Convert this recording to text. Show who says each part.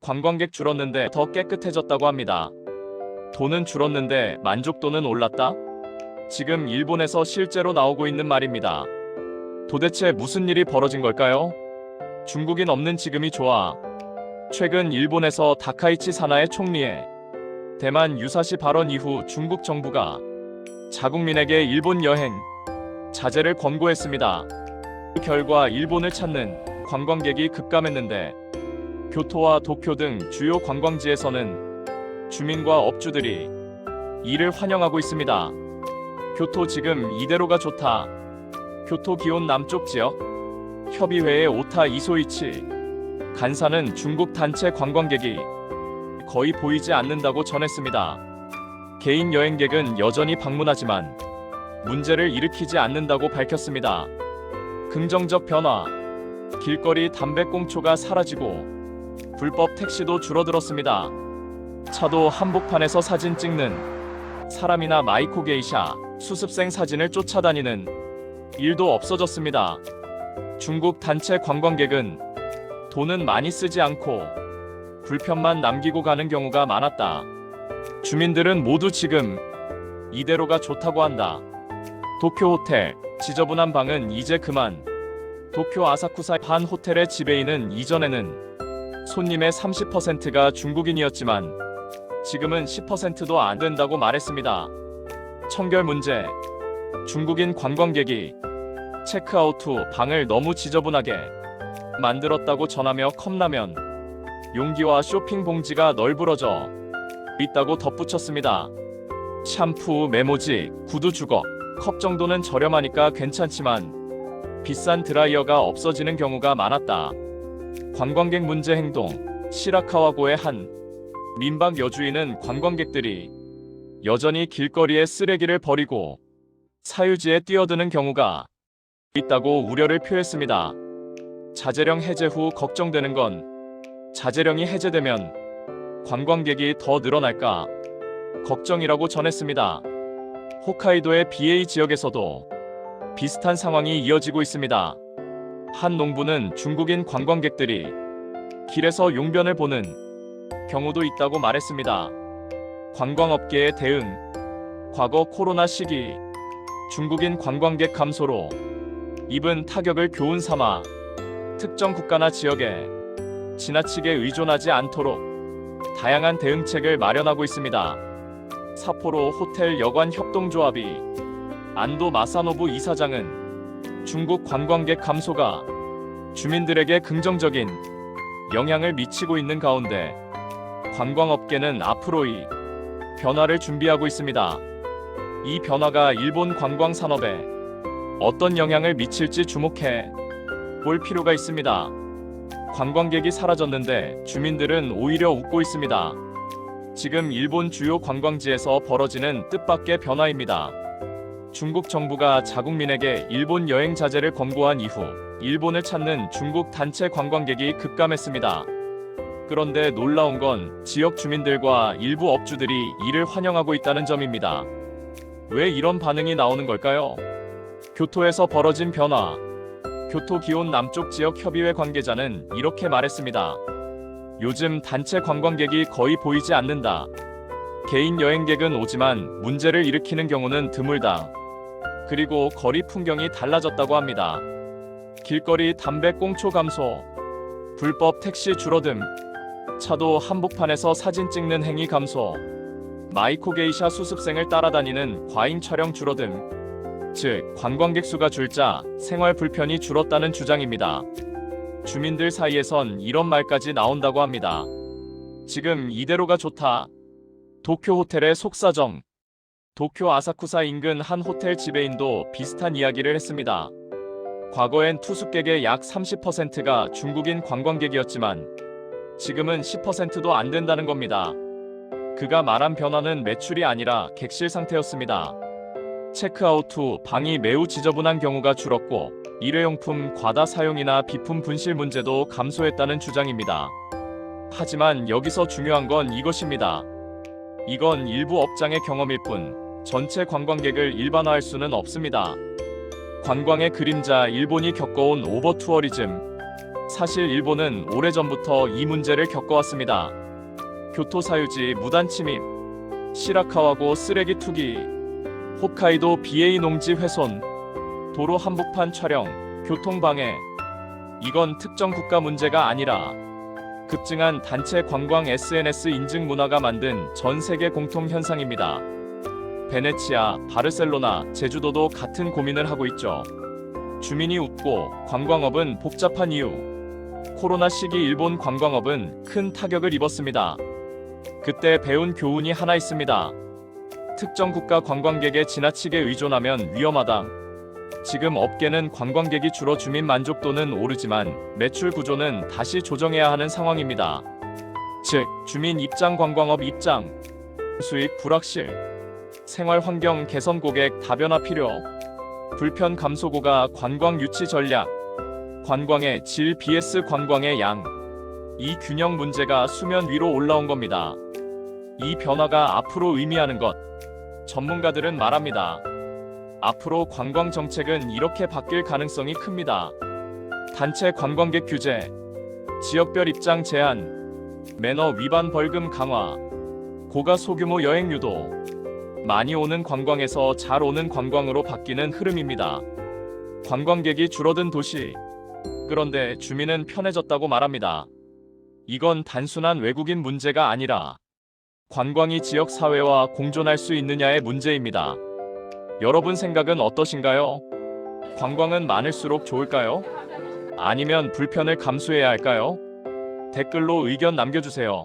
Speaker 1: 관광객 줄었는데 더 깨끗해졌다고 합니다. 돈은 줄었는데 만족도는 올랐다? 지금 일본에서 실제로 나오고 있는 말입니다. 도대체 무슨 일이 벌어진 걸까요? 중국인 없는 지금이 좋아. 최근 일본에서 다카이치 사나의 총리의 대만 유사시 발언 이후 중국 정부가 자국민에게 일본 여행 자제를 권고했습니다. 그 결과 일본을 찾는 관광객이 급감했는데 교토와 도쿄 등 주요 관광지에서는 주민과 업주들이 이를 환영하고 있습니다. 교토 지금 이대로가 좋다. 교토 기온 남쪽 지역 협의회의 오타 이소이치 간사는 중국 단체 관광객이 거의 보이지 않는다고 전했습니다. 개인 여행객은 여전히 방문하지만 문제를 일으키지 않는다고 밝혔습니다. 긍정적 변화. 길거리 담배꽁초가 사라지고 불법 택시도 줄어들었습니다. 차도 한복판에서 사진 찍는 사람이나 마이코 게이샤, 수습생 사진을 쫓아다니는 일도 없어졌습니다. 중국 단체 관광객은 돈은 많이 쓰지 않고 불편만 남기고 가는 경우가 많았다. 주민들은 모두 지금 이대로가 좋다고 한다. 도쿄 호텔, 지저분한 방은 이제 그만. 도쿄 아사쿠사 한 호텔의 지배인은 이전에는 손님의 30%가 중국인이었지만 지금은 10%도 안 된다고 말했습니다. 청결 문제. 중국인 관광객이 체크아웃 후 방을 너무 지저분하게 만들었다고 전하며 컵라면, 용기와 쇼핑 봉지가 널브러져 있다고 덧붙였습니다. 샴푸, 메모지, 구두 주걱, 컵 정도는 저렴하니까 괜찮지만 비싼 드라이어가 없어지는 경우가 많았다. 관광객 문제 행동. 시라카와고의 한 민박 여주인은 관광객들이 여전히 길거리에 쓰레기를 버리고 사유지에 뛰어드는 경우가 있다고 우려를 표했습니다. 자제령 해제 후 걱정되는 건 자제령이 해제되면 관광객이 더 늘어날까 걱정이라고 전했습니다. 홋카이도의 BA 지역에서도 비슷한 상황이 이어지고 있습니다. 한 농부는 중국인 관광객들이 길에서 용변을 보는 경우도 있다고 말했습니다. 관광업계의 대응. 과거 코로나 시기 중국인 관광객 감소로 입은 타격을 교훈 삼아 특정 국가나 지역에 지나치게 의존하지 않도록 다양한 대응책을 마련하고 있습니다. 삿포로 호텔 여관 협동조합이 안도 마사노부 이사장은 중국 관광객 감소가 주민들에게 긍정적인 영향을 미치고 있는 가운데 관광업계는 앞으로 이 변화를 준비하고 있습니다. 이 변화가 일본 관광 산업에 어떤 영향을 미칠지 주목해 볼 필요가 있습니다. 관광객이 사라졌는데 주민들은 오히려 웃고 있습니다. 지금 일본 주요 관광지에서 벌어지는 뜻밖의 변화입니다. 중국 정부가 자국민에게 일본 여행 자제를 권고한 이후 일본을 찾는 중국 단체 관광객이 급감했습니다. 그런데 놀라운 건 지역 주민들과 일부 업주들이 이를 환영하고 있다는 점입니다. 왜 이런 반응이 나오는 걸까요? 교토에서 벌어진 변화. 교토 기온 남쪽 지역 협의회 관계자는 이렇게 말했습니다. 요즘 단체 관광객이 거의 보이지 않는다. 개인 여행객은 오지만 문제를 일으키는 경우는 드물다. 그리고 거리 풍경이 달라졌다고 합니다. 길거리 담배 꽁초 감소, 불법 택시 줄어듦, 차도 한복판에서 사진 찍는 행위 감소, 마이코 게이샤 수습생을 따라다니는 과잉 촬영 줄어듦, 즉 관광객 수가 줄자 생활 불편이 줄었다는 주장입니다. 주민들 사이에선 이런 말까지 나온다고 합니다. 지금 이대로가 좋다. 도쿄 호텔의 속사정. 도쿄 아사쿠사 인근 한 호텔 지배인도 비슷한 이야기를 했습니다. 과거엔 투숙객의 약 30%가 중국인 관광객이었지만 지금은 10%도 안 된다는 겁니다. 그가 말한 변화는 매출이 아니라 객실 상태였습니다. 체크아웃 후 방이 매우 지저분한 경우가 줄었고 일회용품 과다 사용이나 비품 분실 문제도 감소했다는 주장입니다. 하지만 여기서 중요한 건 이것입니다. 이건 일부 업장의 경험일 뿐 전체 관광객을 일반화할 수는 없습니다. 관광의 그림자. 일본이 겪어온 오버 투어리즘. 사실 일본은 오래전부터 이 문제를 겪어왔습니다. 교토사유지 무단 침입, 시라카와고 쓰레기 투기, 홋카이도 BA 농지 훼손, 도로 한복판 촬영, 교통방해. 이건 특정 국가 문제가 아니라 급증한 단체 관광 SNS 인증 문화가 만든 전 세계 공통 현상입니다. 베네치아, 바르셀로나, 제주도도 같은 고민을 하고 있죠. 주민이 웃고 관광업은 복잡한 이유. 코로나 시기 일본 관광업은 큰 타격을 입었습니다. 그때 배운 교훈이 하나 있습니다. 특정 국가 관광객에 지나치게 의존하면 위험하다. 지금 업계는 관광객이 줄어 주민 만족도는 오르지만 매출 구조는 다시 조정해야 하는 상황입니다. 즉, 주민 입장, 관광업 입장. 수익 불확실, 생활 환경 개선, 고객 다변화 필요, 불편 감소, 고가 관광 유치 전략, 관광의 질 vs 관광의 양. 이 균형 문제가 수면 위로 올라온 겁니다. 이 변화가 앞으로 의미하는 것. 전문가들은 말합니다. 앞으로 관광 정책은 이렇게 바뀔 가능성이 큽니다. 단체 관광객 규제, 지역별 입장 제한, 매너 위반 벌금 강화, 고가 소규모 여행 유도. 많이 오는 관광에서 잘 오는 관광으로 바뀌는 흐름입니다. 관광객이 줄어든 도시. 그런데 주민은 편해졌다고 말합니다. 이건 단순한 외국인 문제가 아니라 관광이 지역 사회와 공존할 수 있느냐의 문제입니다. 여러분 생각은 어떠신가요? 관광은 많을수록 좋을까요? 아니면 불편을 감수해야 할까요? 댓글로 의견 남겨주세요.